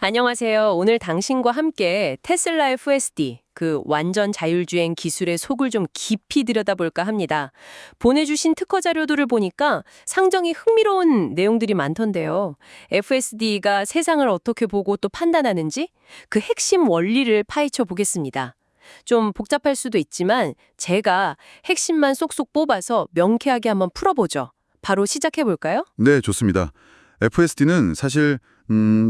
안녕하세요. 오늘 당신과 함께 테슬라의 FSD, 그 완전 자율주행 기술의 속을 좀 깊이 들여다볼까 합니다. 보내주신 특허 자료들을 보니까 상당히 흥미로운 내용들이 많던데요. FSD가 세상을 어떻게 보고 또 판단하는지 그 핵심 원리를 파헤쳐 보겠습니다. 좀 복잡할 수도 있지만 제가 핵심만 쏙쏙 뽑아서 명쾌하게 한번 풀어보죠. 바로 시작해 볼까요? 네, 좋습니다. FSD는 사실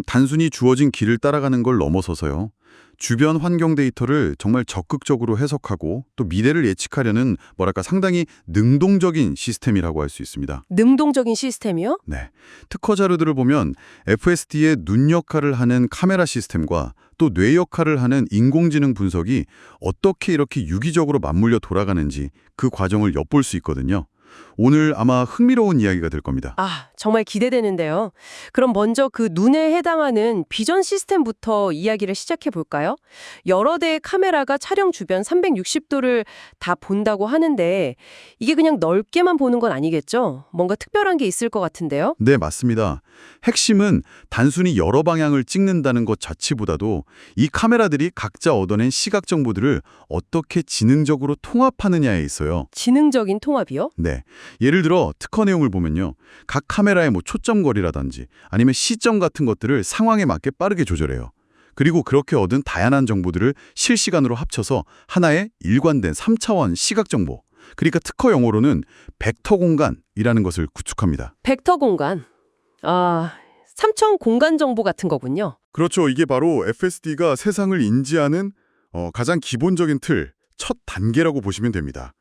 단순히 주어진 길을 따라가는 걸 넘어서서요. 주변 환경 데이터를 정말 적극적으로 해석하고 또 미래를 예측하려는 상당히 능동적인 시스템이라고 할 수 있습니다. 능동적인 시스템이요? 네, 특허 자료들을 보면 FSD의 눈 역할을 하는 카메라 시스템과 또 뇌 역할을 하는 인공지능 분석이 어떻게 이렇게 유기적으로 맞물려 돌아가는지 그 과정을 엿볼 수 있거든요. 오늘 아마 흥미로운 이야기가 될 겁니다. 아, 정말 기대되는데요. 그럼 먼저 그 눈에 해당하는 비전 시스템부터 이야기를 시작해 볼까요? 여러 대의 카메라가 차량 주변 360도를 다 본다고 하는데 이게 그냥 넓게만 보는 건 아니겠죠? 뭔가 특별한 게 있을 것 같은데요? 네, 맞습니다. 핵심은 단순히 여러 방향을 찍는다는 것 자체보다도 이 카메라들이 각자 얻어낸 시각 정보들을 어떻게 지능적으로 통합하느냐에 있어요. 지능적인 통합이요? 네, 예를 들어 특허 내용을 보면요. 각 카메라의 초점거리라든지 아니면 시점 같은 것들을 상황에 맞게 빠르게 조절해요. 그리고 그렇게 얻은 다양한 정보들을 실시간으로 합쳐서 하나의 일관된 3차원 시각 정보, 그러니까 특허 용어로는 벡터 공간이라는 것을 구축합니다. 벡터 공간. 아, 삼천 공간 정보 같은 거군요. 그렇죠. 이게 바로 FSD가 세상을 인지하는 가장 기본적인 틀, 첫 단계라고 보시면 됩니다.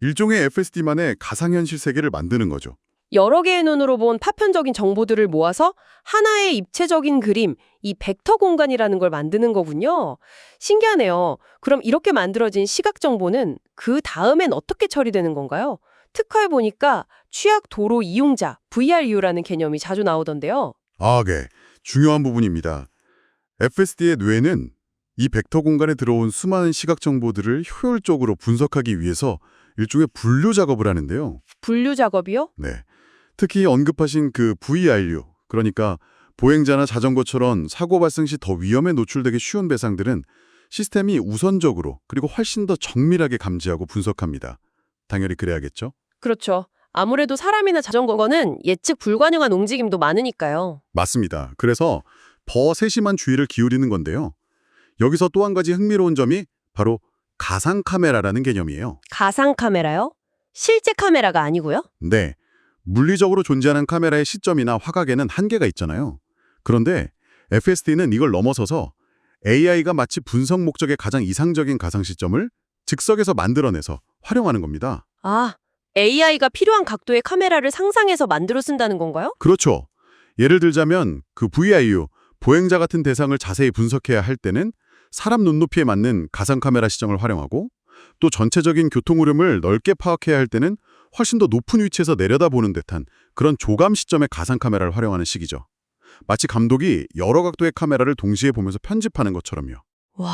일종의 FSD만의 가상현실 세계를 만드는 거죠. 여러 개의 눈으로 본 파편적인 정보들을 모아서 하나의 입체적인 그림, 이 벡터 공간이라는 걸 만드는 거군요. 신기하네요. 그럼 이렇게 만들어진 시각 정보는 그 다음엔 어떻게 처리되는 건가요? 특허에 보니까 취약 도로 이용자, VRU라는 개념이 자주 나오던데요. 네. 중요한 부분입니다. FSD의 뇌는 이 벡터 공간에 들어온 수많은 시각 정보들을 효율적으로 분석하기 위해서 일종의 분류 작업을 하는데요. 분류 작업이요? 네. 특히 언급하신 그 VRU, 그러니까 보행자나 자전거처럼 사고 발생 시 더 위험에 노출되기 쉬운 배상들은 시스템이 우선적으로 그리고 훨씬 더 정밀하게 감지하고 분석합니다. 당연히 그래야겠죠? 그렇죠. 아무래도 사람이나 자전거는 예측 불가능한 움직임도 많으니까요. 맞습니다. 그래서 더 세심한 주의를 기울이는 건데요. 여기서 또 한 가지 흥미로운 점이 바로 가상 카메라라는 개념이에요. 가상 카메라요? 실제 카메라가 아니고요? 네. 물리적으로 존재하는 카메라의 시점이나 화각에는 한계가 있잖아요. 그런데 FSD는 이걸 넘어서서 AI가 마치 분석 목적의 가장 이상적인 가상 시점을 즉석에서 만들어내서 활용하는 겁니다. 아, AI가 필요한 각도의 카메라를 상상해서 만들어 쓴다는 건가요? 그렇죠. 예를 들자면 그 VRU, 보행자 같은 대상을 자세히 분석해야 할 때는 사람 눈높이에 맞는 가상 카메라 시점을 활용하고 또 전체적인 교통 흐름을 넓게 파악해야 할 때는 훨씬 더 높은 위치에서 내려다보는 듯한 그런 조감 시점의 가상 카메라를 활용하는 식이죠. 마치 감독이 여러 각도의 카메라를 동시에 보면서 편집하는 것처럼요. 와,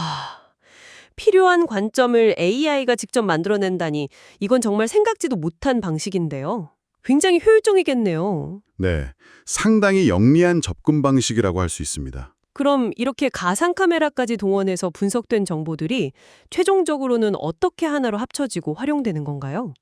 필요한 관점을 AI가 직접 만들어낸다니 이건 정말 생각지도 못한 방식인데요. 굉장히 효율적이겠네요. 네, 상당히 영리한 접근 방식이라고 할 수 있습니다. 그럼 이렇게 가상 카메라까지 동원해서 분석된 정보들이 최종적으로는 어떻게 하나로 합쳐지고 활용되는 건가요?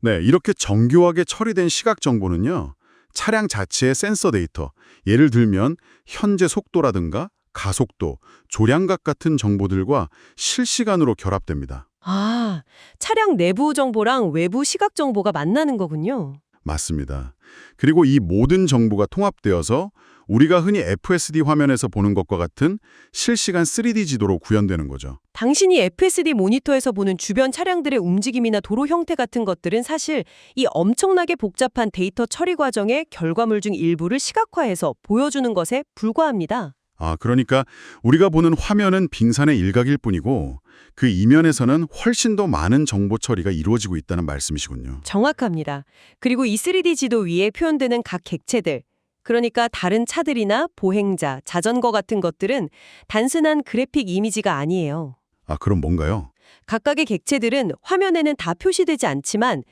네, 이렇게 정교하게 처리된 시각 정보는요. 차량 자체의 센서 데이터, 예를 들면 현재 속도라든가 가속도, 조량각 같은 정보들과 실시간으로 결합됩니다. 아, 차량 내부 정보랑 외부 시각 정보가 만나는 거군요. 맞습니다. 그리고 이 모든 정보가 통합되어서 우리가 흔히 FSD 화면에서 보는 것과 같은 실시간 3D 지도로 구현되는 거죠. 당신이 FSD 모니터에서 보는 주변 차량들의 움직임이나 도로 형태 같은 것들은 사실 이 엄청나게 복잡한 데이터 처리 과정의 결과물 중 일부를 시각화해서 보여주는 것에 불과합니다. 그러니까 우리가 보는 화면은 빙산의 일각일 뿐이고 그 이면에서는 훨씬 더 많은 정보 처리가 이루어지고 있다는 말씀이시군요. 정확합니다. 그리고 이 3D 지도 위에 표현되는 각 객체들, 그러니까 다른 차들이나 보행자, 자전거 같은 것들은 단순한 그래픽 이미지가 아니에요. 그럼 뭔가요? 각각의 객체들은 화면에는 다 표시되지 않지만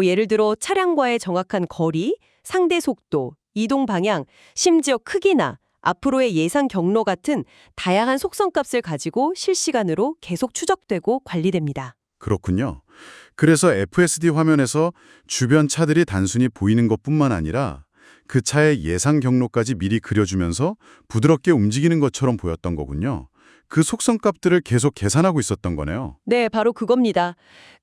예를 들어 차량과의 정확한 거리, 상대 속도, 이동 방향, 심지어 크기나 앞으로의 예상 경로 같은 다양한 속성값을 가지고 실시간으로 계속 추적되고 관리됩니다. 그렇군요. 그래서 FSD 화면에서 주변 차들이 단순히 보이는 것뿐만 아니라 그 차의 예상 경로까지 미리 그려주면서 부드럽게 움직이는 것처럼 보였던 거군요. 그 속성값들을 계속 계산하고 있었던 거네요. 네, 바로 그겁니다.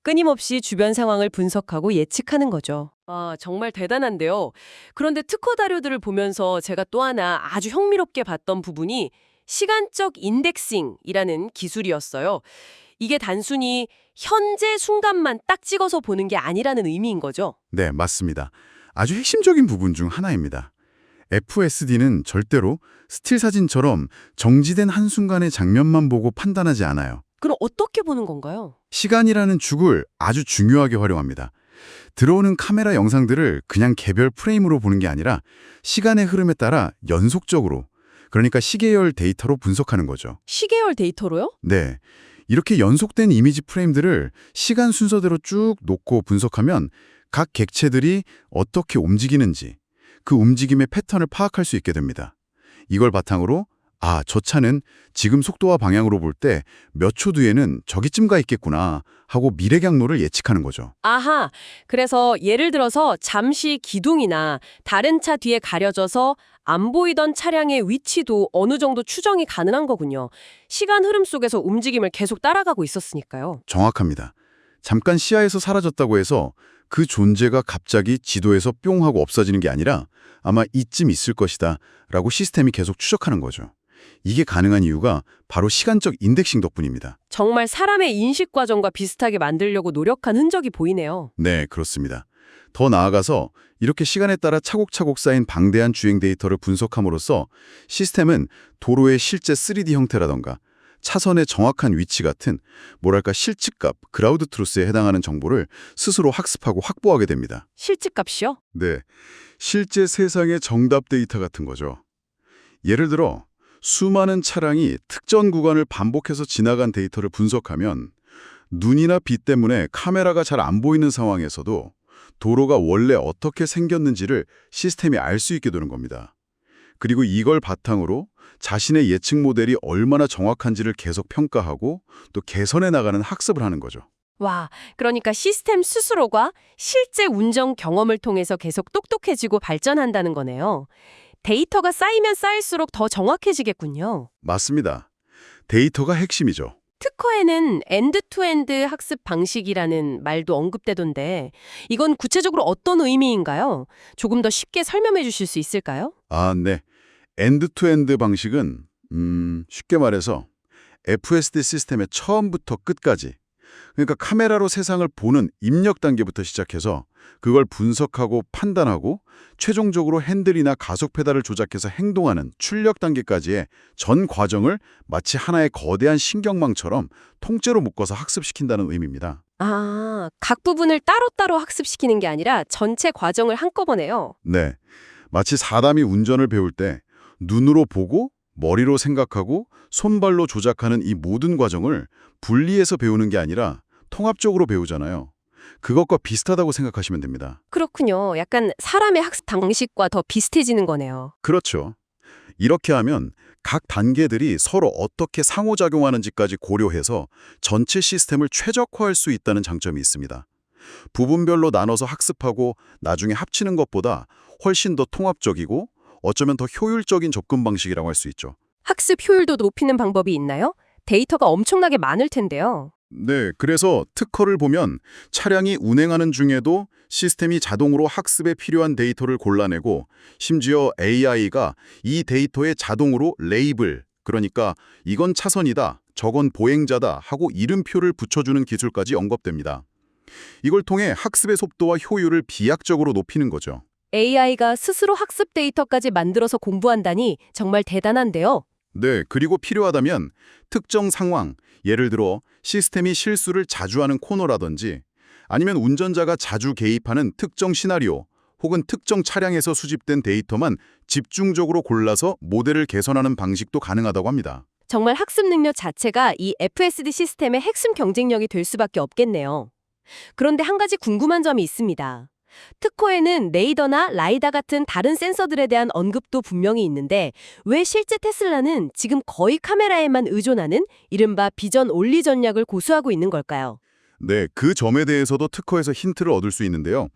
끊임없이 주변 상황을 분석하고 예측하는 거죠. 아, 정말 대단한데요. 그런데 특허 자료들을 보면서 제가 또 하나 아주 흥미롭게 봤던 부분이 시간적 인덱싱이라는 기술이었어요. 이게 단순히 현재 순간만 딱 찍어서 보는 게 아니라는 의미인 거죠. 네, 맞습니다. 아주 핵심적인 부분 중 하나입니다. FSD는 절대로 스틸 사진처럼 정지된 한순간의 장면만 보고 판단하지 않아요. 그럼 어떻게 보는 건가요? 시간이라는 축을 아주 중요하게 활용합니다. 들어오는 카메라 영상들을 그냥 개별 프레임으로 보는 게 아니라 시간의 흐름에 따라 연속적으로, 그러니까 시계열 데이터로 분석하는 거죠. 시계열 데이터로요? 네. 이렇게 연속된 이미지 프레임들을 시간 순서대로 쭉 놓고 분석하면 각 객체들이 어떻게 움직이는지, 그 움직임의 패턴을 파악할 수 있게 됩니다. 이걸 바탕으로 아, 저 차는 지금 속도와 방향으로 볼 때 몇 초 뒤에는 저기쯤 가 있겠구나 하고 미래 경로를 예측하는 거죠. 아하, 그래서 예를 들어서 잠시 기둥이나 다른 차 뒤에 가려져서 안 보이던 차량의 위치도 어느 정도 추정이 가능한 거군요. 시간 흐름 속에서 움직임을 계속 따라가고 있었으니까요. 정확합니다. 잠깐 시야에서 사라졌다고 해서 그 존재가 갑자기 지도에서 뿅 하고 없어지는 게 아니라 아마 이쯤 있을 것이다 라고 시스템이 계속 추적하는 거죠. 이게 가능한 이유가 바로 시간적 인덱싱 덕분입니다. 정말 사람의 인식 과정과 비슷하게 만들려고 노력한 흔적이 보이네요. 네, 그렇습니다. 더 나아가서 이렇게 시간에 따라 차곡차곡 쌓인 방대한 주행 데이터를 분석함으로써 시스템은 도로의 실제 3D 형태라던가 차선의 정확한 위치 같은 뭐랄까 실측값, 그라우드 트루스에 해당하는 정보를 스스로 학습하고 확보하게 됩니다. 실측값이요? 네, 실제 세상의 정답 데이터 같은 거죠. 예를 들어 수많은 차량이 특정 구간을 반복해서 지나간 데이터를 분석하면 눈이나 비 때문에 카메라가 잘 안 보이는 상황에서도 도로가 원래 어떻게 생겼는지를 시스템이 알 수 있게 되는 겁니다. 그리고 이걸 바탕으로 자신의 예측 모델이 얼마나 정확한지를 계속 평가하고 또 개선해 나가는 학습을 하는 거죠. 와, 그러니까 시스템 스스로가 실제 운전 경험을 통해서 계속 똑똑해지고 발전한다는 거네요. 데이터가 쌓이면 쌓일수록 더 정확해지겠군요. 맞습니다. 데이터가 핵심이죠. 특허에는 엔드-투-엔드 학습 방식이라는 말도 언급되던데 이건 구체적으로 어떤 의미인가요? 조금 더 쉽게 설명해 주실 수 있을까요? 아, 네. 엔드-투-엔드 방식은 쉽게 말해서 FSD 시스템의 처음부터 끝까지, 그러니까 카메라로 세상을 보는 입력 단계부터 시작해서 그걸 분석하고 판단하고 최종적으로 핸들이나 가속 페달을 조작해서 행동하는 출력 단계까지의 전 과정을 마치 하나의 거대한 신경망처럼 통째로 묶어서 학습시킨다는 의미입니다. 아, 각 부분을 따로따로 학습시키는 게 아니라 전체 과정을 한꺼번에요. 네, 마치 사람이 운전을 배울 때 눈으로 보고 머리로 생각하고 손발로 조작하는 이 모든 과정을 분리해서 배우는 게 아니라 통합적으로 배우잖아요. 그것과 비슷하다고 생각하시면 됩니다. 그렇군요. 약간 사람의 학습 방식과 더 비슷해지는 거네요. 그렇죠. 이렇게 하면 각 단계들이 서로 어떻게 상호작용하는지까지 고려해서 전체 시스템을 최적화할 수 있다는 장점이 있습니다. 부분별로 나눠서 학습하고 나중에 합치는 것보다 훨씬 더 통합적이고 어쩌면 더 효율적인 접근 방식이라고 할 수 있죠. 학습 효율도 높이는 방법이 있나요? 데이터가 엄청나게 많을 텐데요. 네, 그래서 특허를 보면 차량이 운행하는 중에도 시스템이 자동으로 학습에 필요한 데이터를 골라내고 심지어 AI가 이 데이터에 자동으로 레이블, 그러니까 이건 차선이다, 저건 보행자다 하고 이름표를 붙여주는 기술까지 언급됩니다. 이걸 통해 학습의 속도와 효율을 비약적으로 높이는 거죠. AI가 스스로 학습 데이터까지 만들어서 공부한다니 정말 대단한데요. 네, 그리고 필요하다면 특정 상황, 예를 들어 시스템이 실수를 자주 하는 코너라든지 아니면 운전자가 자주 개입하는 특정 시나리오 혹은 특정 차량에서 수집된 데이터만 집중적으로 골라서 모델을 개선하는 방식도 가능하다고 합니다. 정말 학습 능력 자체가 이 FSD 시스템의 핵심 경쟁력이 될 수밖에 없겠네요. 그런데 한 가지 궁금한 점이 있습니다. 특허에는 레이더나 라이다 같은 다른 센서들에 대한 언급도 분명히 있는데 왜 실제 테슬라는 지금 거의 카메라에만 의존하는 이른바 비전 온리 전략을 고수하고 있는 걸까요? 네, 그 점에 대해서도 특허에서 힌트를 얻을 수 있는데요.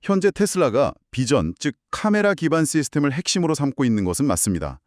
현재 테슬라가 비전, 즉 카메라 기반 시스템을 핵심으로 삼고 있는 것은 맞습니다.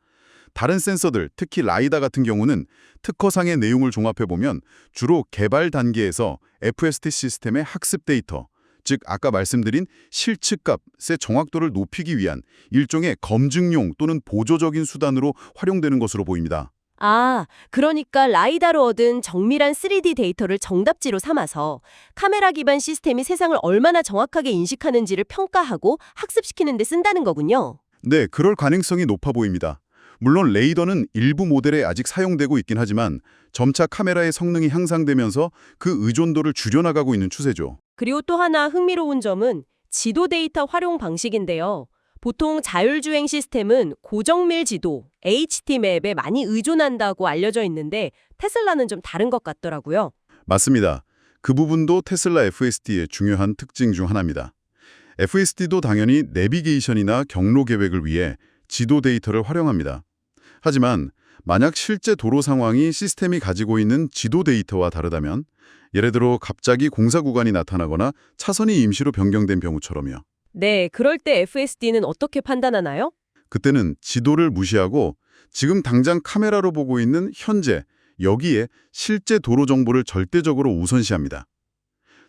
다른 센서들, 특히 라이다 같은 경우는 특허상의 내용을 종합해보면 주로 개발 단계에서 FSD 시스템의 학습 데이터, 즉 아까 말씀드린 실측값의 정확도를 높이기 위한 일종의 검증용 또는 보조적인 수단으로 활용되는 것으로 보입니다. 아, 그러니까 라이다로 얻은 정밀한 3D 데이터를 정답지로 삼아서 카메라 기반 시스템이 세상을 얼마나 정확하게 인식하는지를 평가하고 학습시키는 데 쓴다는 거군요. 네, 그럴 가능성이 높아 보입니다. 물론 레이더는 일부 모델에 아직 사용되고 있긴 하지만 점차 카메라의 성능이 향상되면서 그 의존도를 줄여나가고 있는 추세죠. 그리고 또 하나 흥미로운 점은 지도 데이터 활용 방식인데요. 보통 자율주행 시스템은 고정밀 지도, HT 맵에 많이 의존한다고 알려져 있는데 테슬라는 좀 다른 것 같더라고요. 맞습니다. 그 부분도 테슬라 FSD의 중요한 특징 중 하나입니다. FSD도 당연히 내비게이션이나 경로 계획을 위해 지도 데이터를 활용합니다. 하지만 만약 실제 도로 상황이 시스템이 가지고 있는 지도 데이터와 다르다면 예를 들어 갑자기 공사 구간이 나타나거나 차선이 임시로 변경된 경우처럼요. 네, 그럴 때 FSD는 어떻게 판단하나요? 그때는 지도를 무시하고 지금 당장 카메라로 보고 있는 현재, 여기에 실제 도로 정보를 절대적으로 우선시합니다.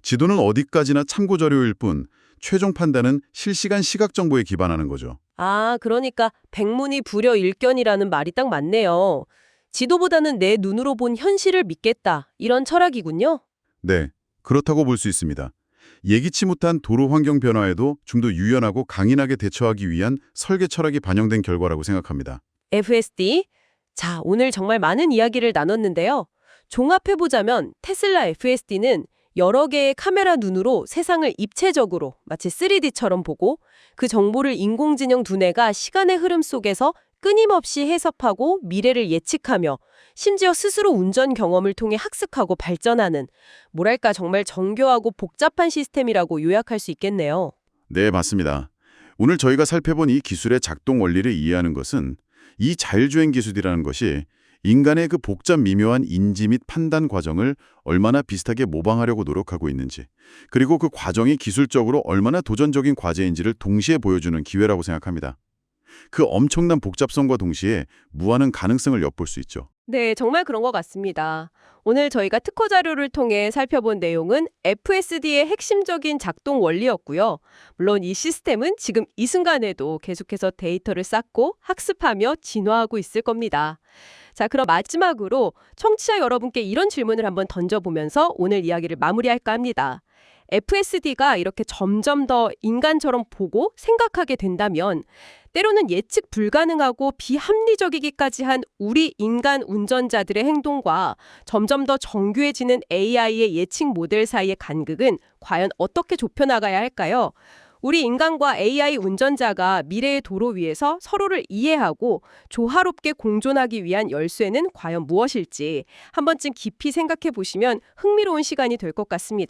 지도는 어디까지나 참고 자료일 뿐 최종 판단은 실시간 시각 정보에 기반하는 거죠. 아, 그러니까 백문이 불여일견이라는 말이 딱 맞네요. 지도보다는 내 눈으로 본 현실을 믿겠다. 이런 철학이군요. 네, 그렇다고 볼 수 있습니다. 예기치 못한 도로 환경 변화에도 좀 더 유연하고 강인하게 대처하기 위한 설계 철학이 반영된 결과라고 생각합니다. FSD. 자, 오늘 정말 많은 이야기를 나눴는데요. 종합해보자면 테슬라 FSD는 여러 개의 카메라 눈으로 세상을 입체적으로 마치 3D처럼 보고 그 정보를 인공지능 두뇌가 시간의 흐름 속에서 끊임없이 해석하고 미래를 예측하며 심지어 스스로 운전 경험을 통해 학습하고 발전하는 뭐랄까 정말 정교하고 복잡한 시스템이라고 요약할 수 있겠네요. 네, 맞습니다. 오늘 저희가 살펴본 이 기술의 작동 원리를 이해하는 것은 이 자율주행 기술이라는 것이 인간의 그 복잡 미묘한 인지 및 판단 과정을 얼마나 비슷하게 모방하려고 노력하고 있는지, 그리고 그 과정이 기술적으로 얼마나 도전적인 과제인지를 동시에 보여주는 기회라고 생각합니다. 그 엄청난 복잡성과 동시에 무한한 가능성을 엿볼 수 있죠. 네, 정말 그런 것 같습니다. 오늘 저희가 특허 자료를 통해 살펴본 내용은 FSD의 핵심적인 작동 원리였고요. 물론 이 시스템은 지금 이 순간에도 계속해서 데이터를 쌓고 학습하며 진화하고 있을 겁니다. 자, 그럼 마지막으로 청취자 여러분께 이런 질문을 한번 던져보면서 오늘 이야기를 마무리할까 합니다. FSD가 이렇게 점점 더 인간처럼 보고 생각하게 된다면 때로는 예측 불가능하고 비합리적이기까지 한 우리 인간 운전자들의 행동과 점점 더 정교해지는 AI의 예측 모델 사이의 간극은 과연 어떻게 좁혀나가야 할까요? 우리 인간과 AI 운전자가 미래의 도로 위에서 서로를 이해하고 조화롭게 공존하기 위한 열쇠는 과연 무엇일지 한 번쯤 깊이 생각해 보시면 흥미로운 시간이 될 것 같습니다.